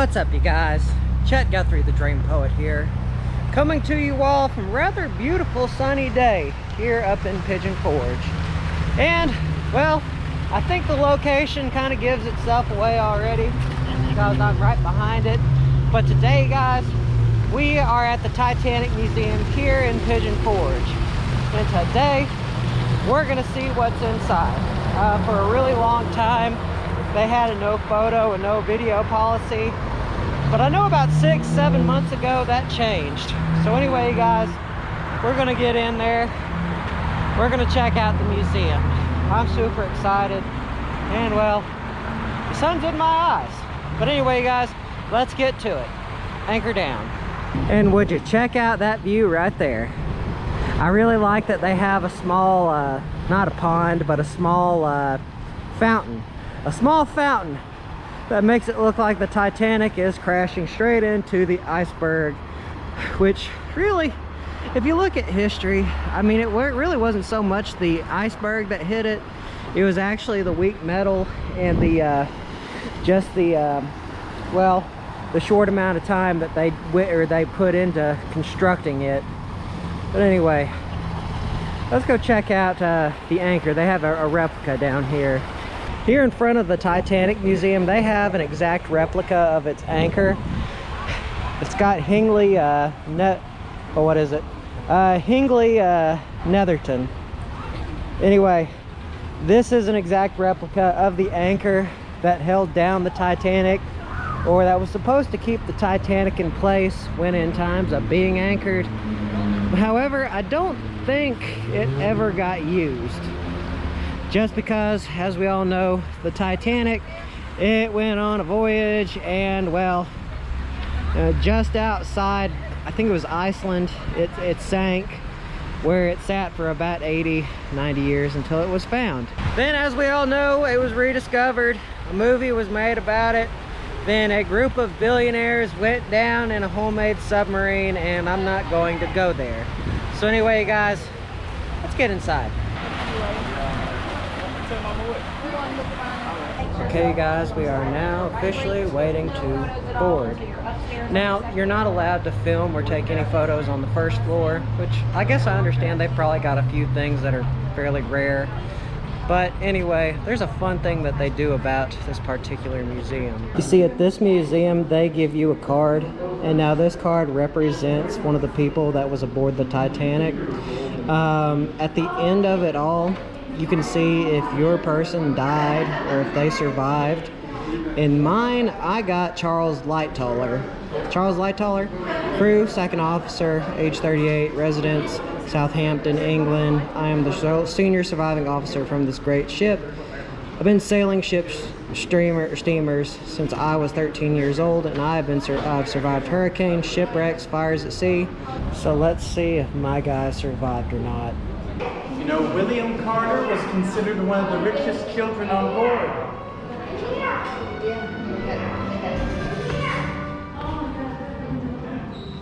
What's up, you guys? Chet-Guthrie, the Dream Poet here, coming to you all from a rather beautiful sunny day here up in Pigeon Forge. And, well, I think the location kind of gives itself away already because I'm right behind it. But today, guys, we are at the Titanic Museum here in Pigeon Forge. And today, we're going to see what's inside. For a really long time, they had a no photo and no video policy. But I know about 6-7 months ago that changed. So anyway, guys, we're going to get in there. We're going to check out the museum. I'm super excited. And well, the sun's in my eyes. But anyway, guys, let's get to it. Anchor down. And would you check out that view right there? I really like that they have a small, not a pond, but a small fountain. A small fountain that makes it look like the Titanic is crashing straight into the iceberg, which really, if you look at history, I mean, it really wasn't so much the iceberg that hit it. It was actually the weak metal and the well, the short amount of time that they put into constructing it. But anyway, let's go check out the anchor. They have a replica down here. Here in front of the Titanic Museum, they have an exact replica of its anchor. It's got Hingley Netherton. Anyway, this is an exact replica of the anchor that held down the Titanic, or that was supposed to keep the Titanic in place when in times of being anchored. However, I don't think it ever got used. Just because, as we all know, the Titanic, it went on a voyage and, well, just outside, I think it was Iceland, it sank, where it sat for about 80-90 years until it was found. Then, as we all know, it was rediscovered. A movie was made about it. Then a group of billionaires went down in a homemade submarine, and I'm not going to go there. So anyway, guys, let's get inside. Okay, guys, we are now officially waiting to board. Now, you're not allowed to film or take any photos on the first floor, which I guess I understand. They've probably got a few things that are fairly rare. But anyway, there's a fun thing that they do about this particular museum. You see, at this museum, they give you a card, and now this card represents one of the people that was aboard the Titanic. At the end of it all, you can see if your person died or if they survived. In mine, I got Charles Lightoller. Charles Lightoller, crew, second officer, age 38, residence, Southampton, England. I am the senior surviving officer from this great ship. I've been sailing ships, steamers since I was 13 years old, and I've survived hurricanes, shipwrecks, fires at sea. So let's see if my guy survived or not. You know, William Carter was considered one of the richest children on board.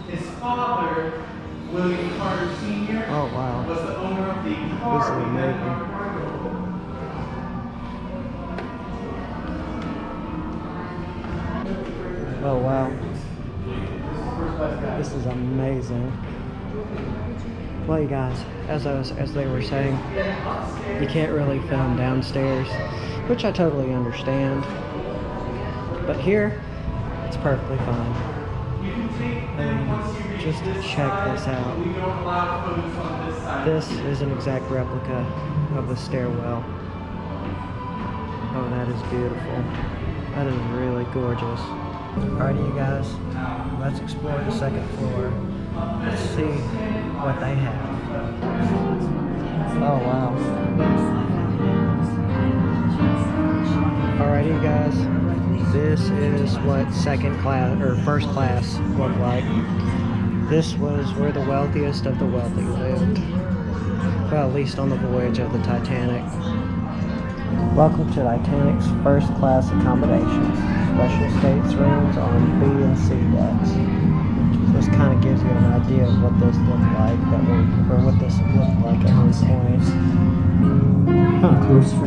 His father, William Carter Sr., oh, wow, was the owner of the this is amazing. Oh, wow. This is amazing. Well, you guys, as they were saying, you can't really film downstairs, which I totally understand. But here, it's perfectly fine. And just check this out. This is an exact replica of the stairwell. Oh, that is beautiful. That is really gorgeous. Alrighty, you guys, let's explore the second floor. Let's see what they have. Oh, wow. Alrighty, guys, this is what second class or first class looked like. This was where the wealthiest of the wealthy lived. Well, at least on the voyage of the Titanic. Welcome to Titanic's first class accommodations. Special states rooms on B and C decks. This kind of gives you an idea of what this looked like, what this looked like at one point. Huh.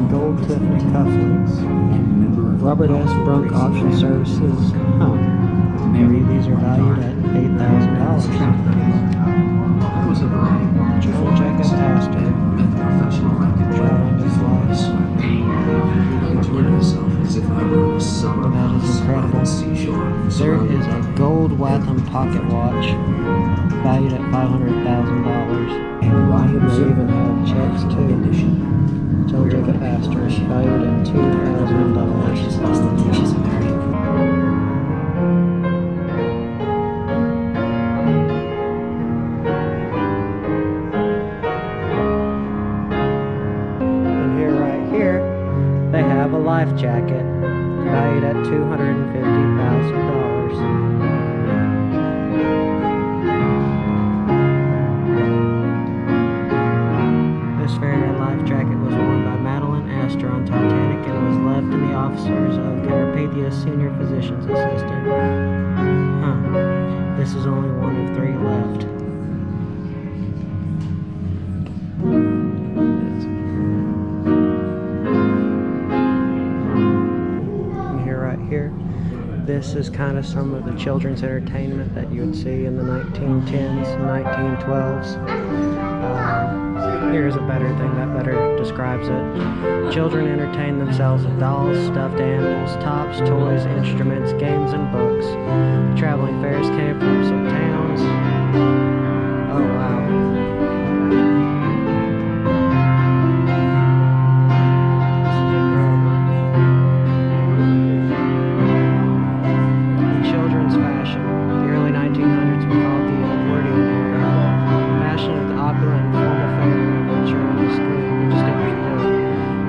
Gold Tiffany cufflinks. Robert S. Brunk Auction Services. Huh. Maybe these are valued at $8,000. Joel Jacob Astor. Traveling his life. That is incredible. There is a gold Whatham pocket watch valued at $500,000. They even have checks too. Joel Jacob Astor valued at $2,000. They have a life jacket valued at $250,000. This very life jacket was worn by Madeline Astor on Titanic and was left in the officers of Carpathia Senior Physician's Assistant. Huh. This is only one of 3 left. Here. This is kind of some of the children's entertainment that you would see in the 1910s, 1912s. Here's a better thing that better describes it. Children entertain themselves with dolls, stuffed animals, tops, toys, instruments, games, and books. Traveling fairs came from some towns. Oh wow.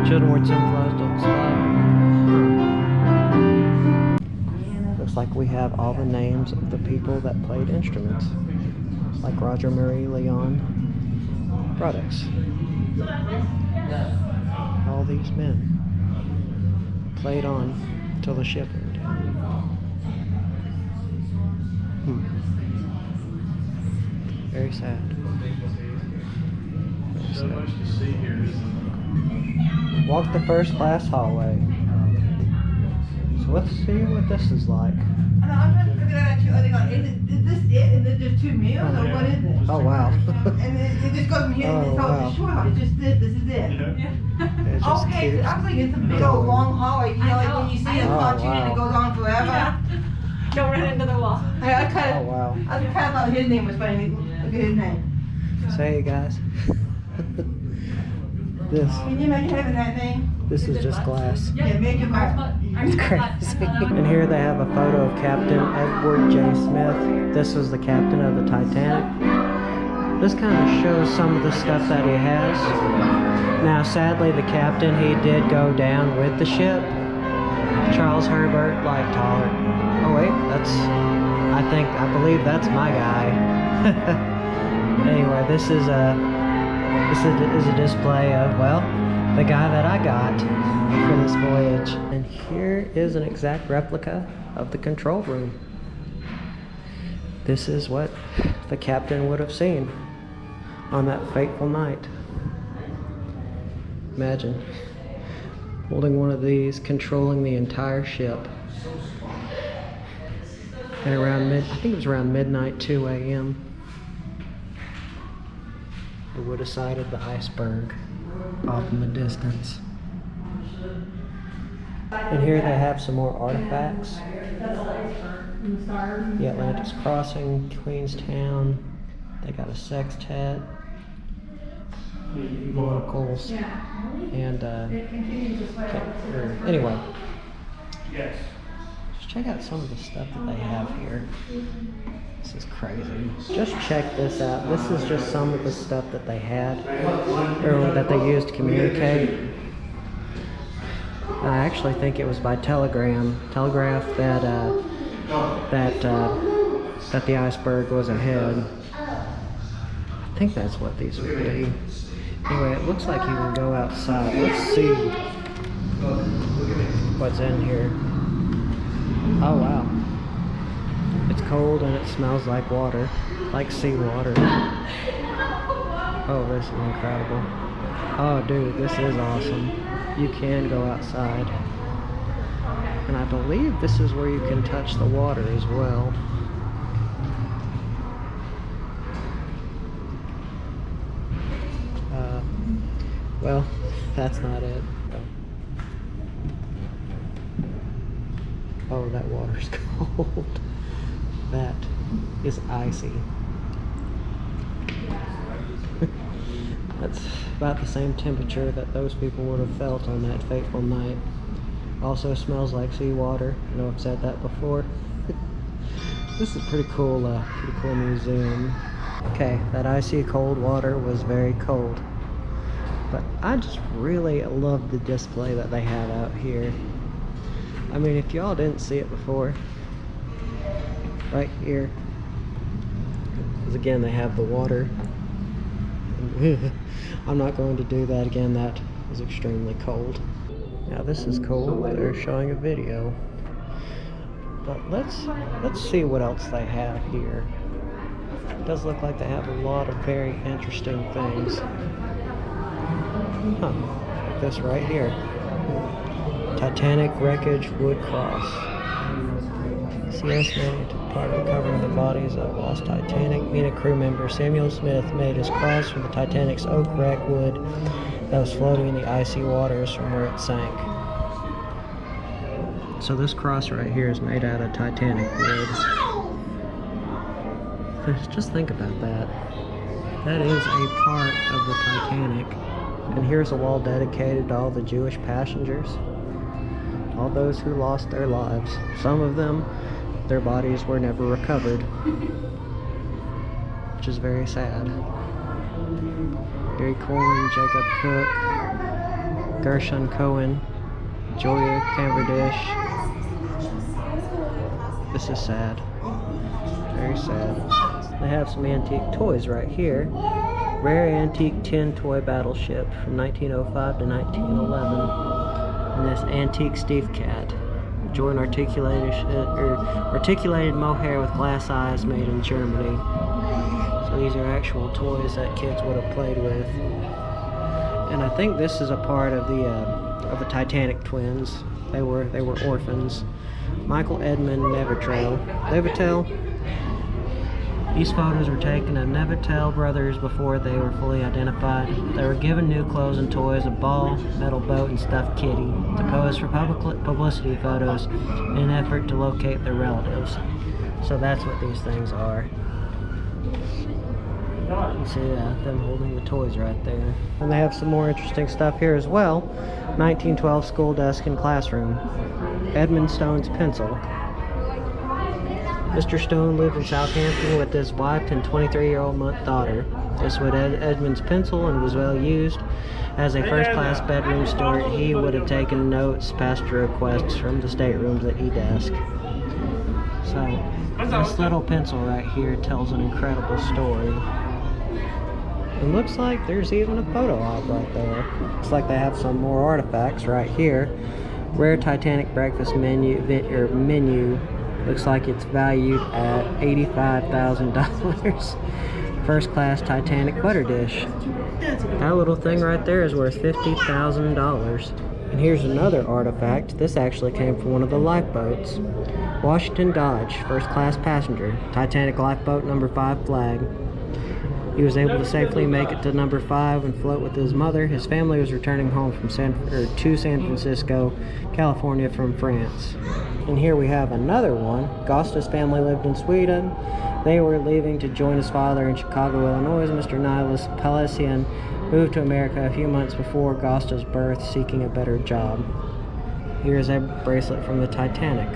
Children with some clothes don't style. Looks like we have all the names of the people that played instruments, like Roger Murray, Leon, Broadus. All these men played on till the ship went down. Very sad. Very sad. Walk the first class hallway. So let's see what this is like. I'm trying to figure that out too. Are they like, is this it? And then there's 2 meals? Or what is this? Oh wow. And it just goes from here and it's all just short hall. It's just this is it. It's just Okay, cute. I was thinking it's a big old long hallway. You know, like when you see a cartoon and it goes on forever. Yeah. Don't run into the wall. I kind of, Oh wow. I kind of thought his name was funny. Look at his name. So hey guys. This Can you imagine having that thing? is just glass. Yeah, make your mark. It's crazy. And here they have a photo of Captain Edward J. Smith. This was the captain of the Titanic. This kind of shows some of the stuff that he has. Now sadly the captain, he did go down with the ship. Charles Herbert, like taller. Oh wait, I believe that's my guy. Anyway, this is a display of, well, the guy that I got for this voyage. And here is an exact replica of the control room. This is what the captain would have seen on that fateful night. Imagine holding one of these, controlling the entire ship. And I think it was around midnight, 2 a.m. It would have sighted the iceberg off in the distance. And here they have some more artifacts. The Atlantis Crossing, Queenstown. They got a sextet. Monocles. And anyway. Just check out some of the stuff that they have here. This is crazy. Just check this out. This is just some of the stuff that they had, or that they used to communicate. I actually think it was by telegraph that the iceberg was ahead. I think that's what these would be. Anyway, it looks like you can go outside. Let's see what's in here. Oh wow. It's cold and it smells like water, like seawater. Oh, this is incredible. Oh dude, this is awesome. You can go outside. And I believe this is where you can touch the water as well. Well, that's not it. Oh, that water's cold. That is icy. That's about the same temperature that those people would have felt on that fateful night. Also smells like seawater. I know I've said that before. This is pretty cool museum. Okay, that icy cold water was very cold. But I just really love the display that they have out here. I mean, if y'all didn't see it before, right here, because again, they have the water. I'm not going to do that again. That is extremely cold. Now this is cool. They're showing a video. But let's see what else they have here. It does look like they have a lot of very interesting things. Huh, like this right here. Titanic wreckage wood cross. CS Navy took part in recovering the bodies of lost Titanic. MENA crew member Samuel Smith made his cross from the Titanic's oak wreck wood that was floating in the icy waters from where it sank. So this cross right here is made out of Titanic wood. Just think about that. That is a part of the Titanic. And here's a wall dedicated to all the Jewish passengers. All those who lost their lives. Some of them, their bodies were never recovered. Which is very sad. Gary Coleman, Jacob Cook, Gershon Cohen, Julia Cavendish. This is sad. Very sad. They have some antique toys right here. Rare antique tin toy battleship from 1905 to 1911. And this antique Steve cat. Jordan articulated mohair with glass eyes made in Germany. So these are actual toys that kids would have played with. And I think this is a part of the Titanic twins. They were orphans. Michael Edmund Nevertell. These photos were taken of Nevertell brothers before they were fully identified. They were given new clothes and toys, a ball, metal boat, and stuffed kitty to pose for publicity photos in an effort to locate their relatives. So that's what these things are. You can see them holding the toys right there. And they have some more interesting stuff here as well. 1912 school desk and classroom. Edmund Stone's pencil. Mr. Stone lived in Southampton with his wife and 23-year-old daughter. This was Edmund's pencil and was well used. As a first-class bedroom steward, he would have taken notes, passed requests from the staterooms at E-desk. So, this little pencil right here tells an incredible story. It looks like there's even a photo op right there. Looks like they have some more artifacts right here. Rare Titanic breakfast menu. Looks like it's valued at $85,000. First class Titanic butter dish. That little thing right there is worth $50,000. And here's another artifact. This actually came from one of the lifeboats. Washington Dodge, first class passenger. Titanic lifeboat number 5 flag. He was able to safely make it to number 5 and float with his mother. His family was returning home from San Francisco, California from France. And here we have another one. Gosta's family lived in Sweden. They were leaving to join his father in Chicago, Illinois. Mr. Nihilus Palesian moved to America a few months before Gosta's birth, seeking a better job. Here's a bracelet from the Titanic.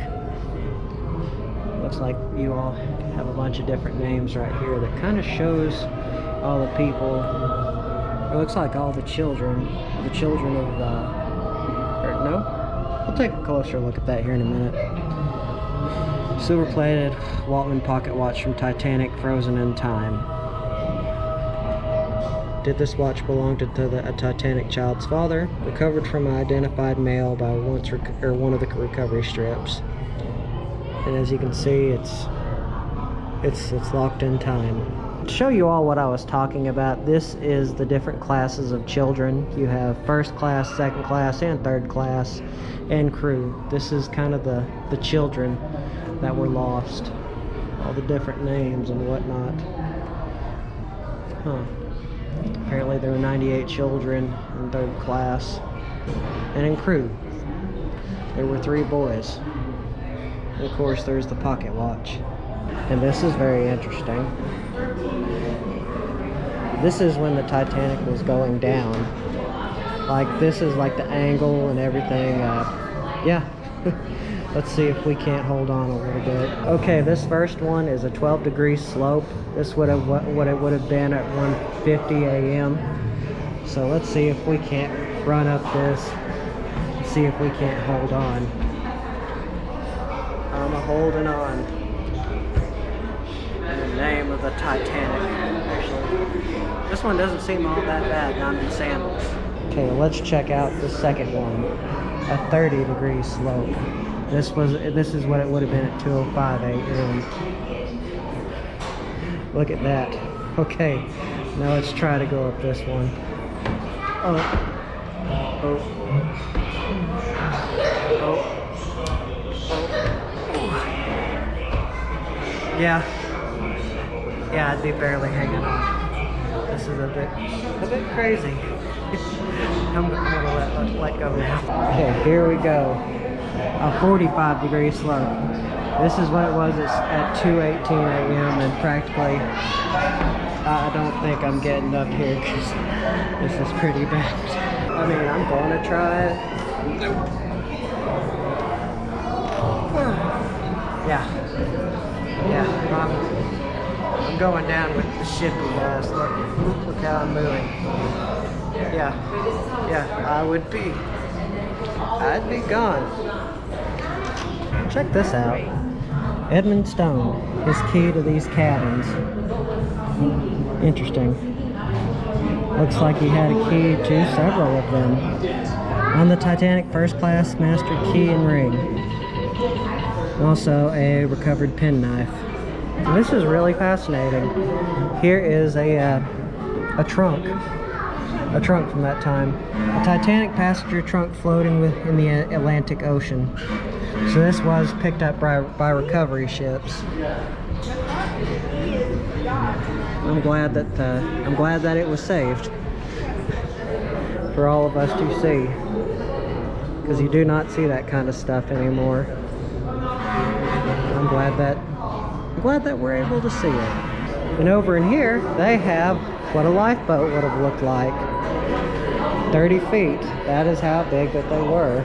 Looks like you all have a bunch of different names right here that kind of shows all the people. It looks like all the children of no? We'll take a closer look at that here in a minute. Silver-plated Waltman pocket watch from Titanic, frozen in time. Did this watch belong to a Titanic child's father? Recovered from an identified male by one of the recovery strips. And as you can see, it's locked in time. to show you all what I was talking about, this is the different classes of children. You have first class, second class, and third class, and crew. This is kind of the children that were lost. All the different names and whatnot. Huh. Apparently there were 98 children in third class. And in crew, there were 3 boys. And of course there's the pocket watch. And this is very interesting. This is when the Titanic was going down. Like, this is like the angle and everything. Yeah. Let's see if we can't hold on a little bit. Okay, this first one is a 12-degree slope. This would have what it would have been at 1:50 a.m. So let's see if we can't run up this. See if we can't hold on. I'm holding on. In the name of the Titanic, actually. This one doesn't seem all that bad, not in sandals. Okay, let's check out the second one. A 30-degree slope. This is what it would have been at 2:05 a.m. Look at that. Okay, now let's try to go up this one. Oh. Oh. Yeah, I'd be barely hanging on. This is a bit crazy. I'm gonna let go now. Okay, here we go. A 45-degree slope. This is what it was at 2:18 a.m. and practically, I don't think I'm getting up here because this is pretty bad. I mean, I'm going to try it. Yeah, I'm going down with the ship, you guys. Look how I'm moving. Yeah, I'd be gone. Check this out. Edmund Stone, his key to these cabins. Interesting. Looks like he had a key to several of them. On the Titanic first class master key and ring. Also a recovered penknife. This is really fascinating. Here is a trunk. A trunk from that time. A Titanic passenger trunk floating in the Atlantic Ocean. So this was picked up by recovery ships. I'm glad that it was saved for all of us to see, because you do not see that kind of stuff anymore. I'm glad that we're able to see it. And over in here, they have what a lifeboat would have looked like. 30 feet. That is how big that they were.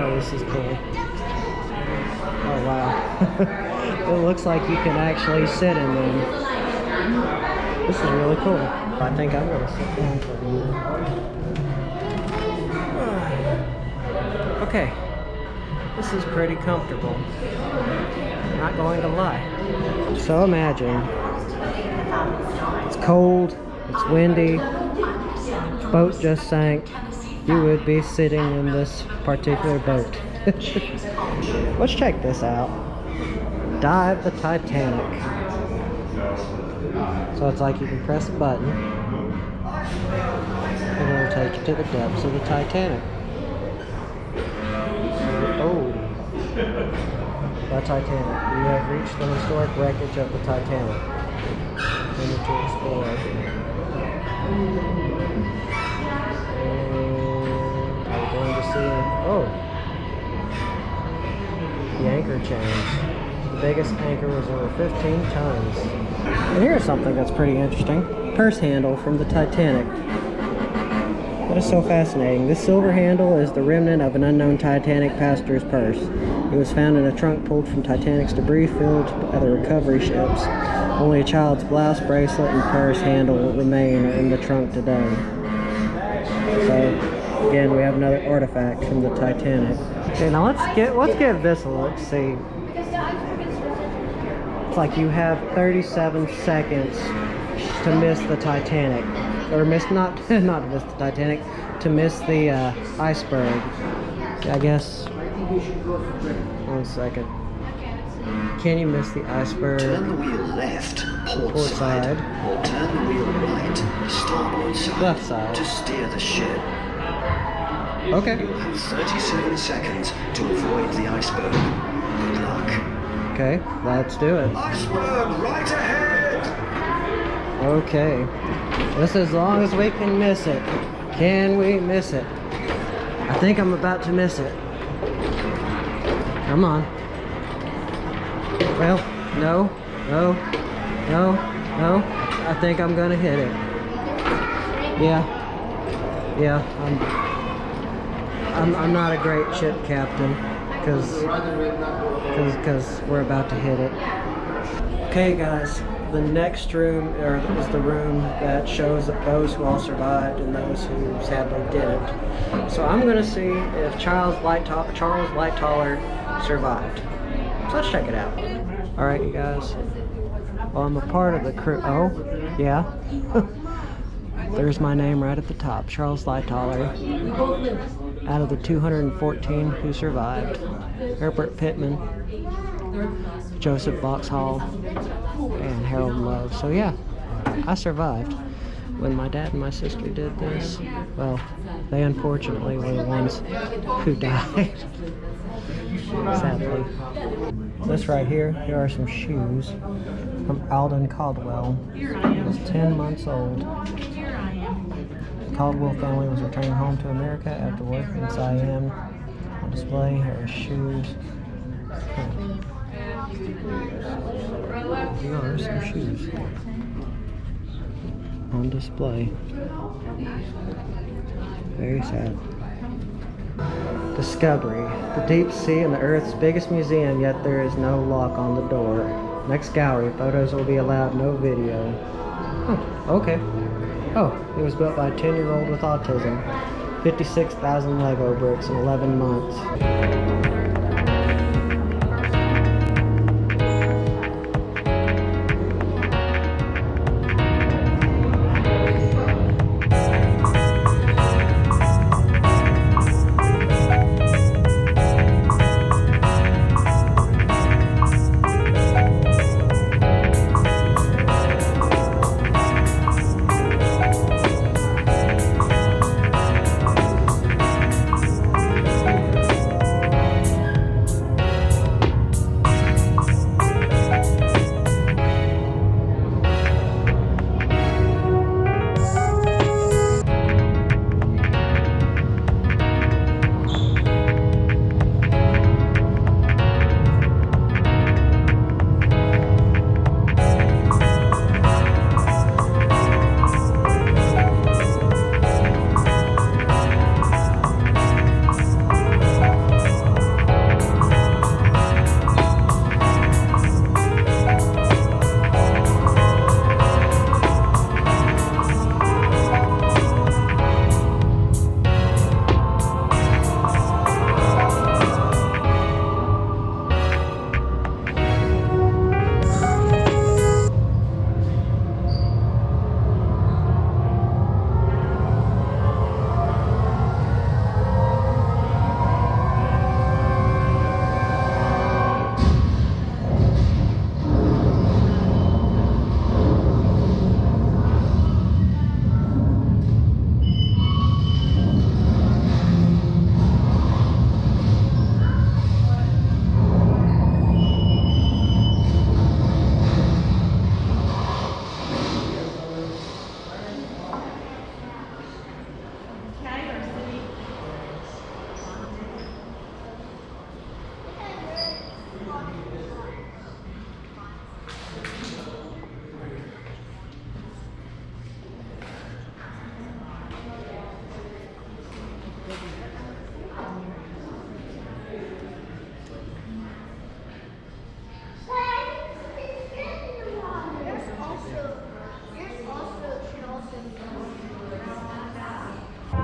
Oh, this is cool. Oh, wow. It looks like you can actually sit in them. This is really cool. I think I'm going to sit down for a minute. Okay. This is pretty comfortable. Not going to lie. So imagine. It's cold. It's windy. Boat just sank. You would be sitting in this particular boat. Let's check this out. Dive the Titanic. So it's like you can press a button and it'll take you to the depths of the Titanic. Oh, the Titanic. You have reached the historic wreckage of the Titanic. Continue to explore. I'm going to see, oh, the anchor change. The biggest anchor was over 15 tons. And here's something that's pretty interesting. Purse handle from the Titanic. That is so fascinating. This silver handle is the remnant of an unknown Titanic passenger's purse. It was found in a trunk pulled from Titanic's debris filled by the recovery ships. Only a child's blouse, bracelet, and purse handle remain in the trunk today. So, again, we have another artifact from the Titanic. Okay, now let's give this a look. See, it's like you have 37 seconds to miss the Titanic, or not to miss the Titanic, to miss the iceberg. I guess. 1 second. Can you miss the iceberg? Turn the wheel left, port side, or turn the wheel right, starboard side, Left side. to steer the ship. Okay. You have 37 seconds to avoid the iceberg. Good luck. Okay, let's do it. Iceberg right ahead! Okay. Just as long as we can miss it. Can we miss it? I think I'm about to miss it. Come on. Well, no, no, no, no. I think I'm gonna hit it. Yeah. Yeah, I'm not a great ship captain because we're about to hit it. Okay guys, the next room is the room that shows those who all survived and those who sadly didn't. So I'm gonna see if Charles Lightoller survived. So let's check it out. All right, you guys. Well, I'm a part of the crew. Oh, yeah. There's my name right at the top, Charles Lightoller. Out of the 214 who survived, Herbert Pittman, Joseph Boxhall, and Harold Love. So yeah, I survived. When my dad and my sister did this, well, they unfortunately were the ones who died. Sadly. This right here are some shoes from Alden Caldwell. He was 10 months old. The Caldwell family was returning home to America after working in Siam. On display, here are shoes. Here are some shoes on display. Very sad. Discovery. The deep sea and the Earth's biggest museum, yet there is no lock on the door. Next gallery, photos will be allowed, no video. Oh, okay. Oh, it was built by a 10-year-old with autism. 56,000 Lego bricks in 11 months.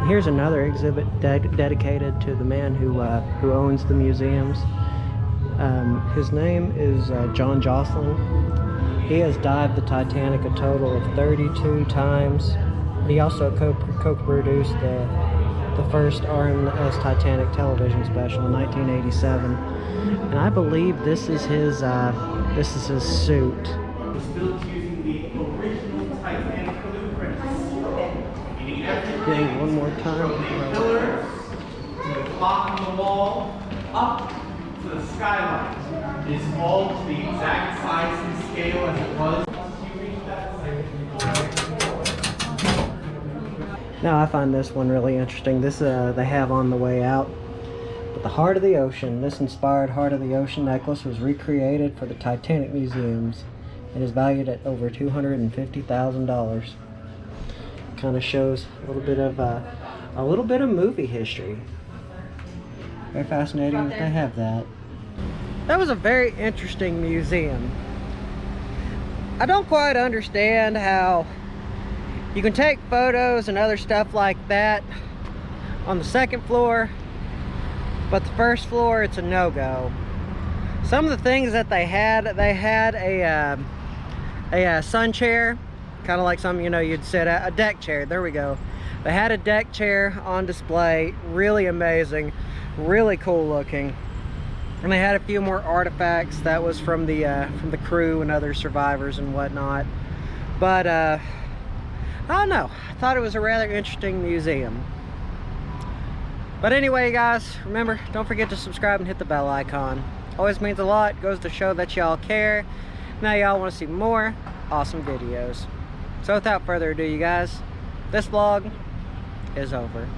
Here's another exhibit dedicated to the man who owns the museums. His name is John Jocelyn. He has dived the Titanic a total of 32 times. He also co-produced the first RMS Titanic television special in 1987. And I believe this is his suit. It was built using the original Titanic blueprints. Meaning everything Getting one more time. from the pillars to the clock on the wall up to the skylight is all to the exact size and scale as it was. Now I find this one really interesting. This they have on the way out. But the Heart of the Ocean, this inspired Heart of the Ocean necklace was recreated for the Titanic museums. It is valued at over $250,000. Kind of shows a little bit of movie history. Very fascinating that they have that. That was a very interesting museum. I don't quite understand how you can take photos and other stuff like that on the second floor, but the first floor it's a no-go. Some of the things that they had a sun chair, kind of like something, you know, you'd sit at, a deck chair. There we go. They had a deck chair on display, really amazing, really cool looking. And they had a few more artifacts that was from the crew and other survivors and whatnot. But I don't know, I thought it was a rather interesting museum. But anyway, guys, remember, don't forget to subscribe and hit the bell icon. Always means a lot, goes to show that y'all care. Now y'all want to see more awesome videos. So without further ado, you guys, this vlog is over.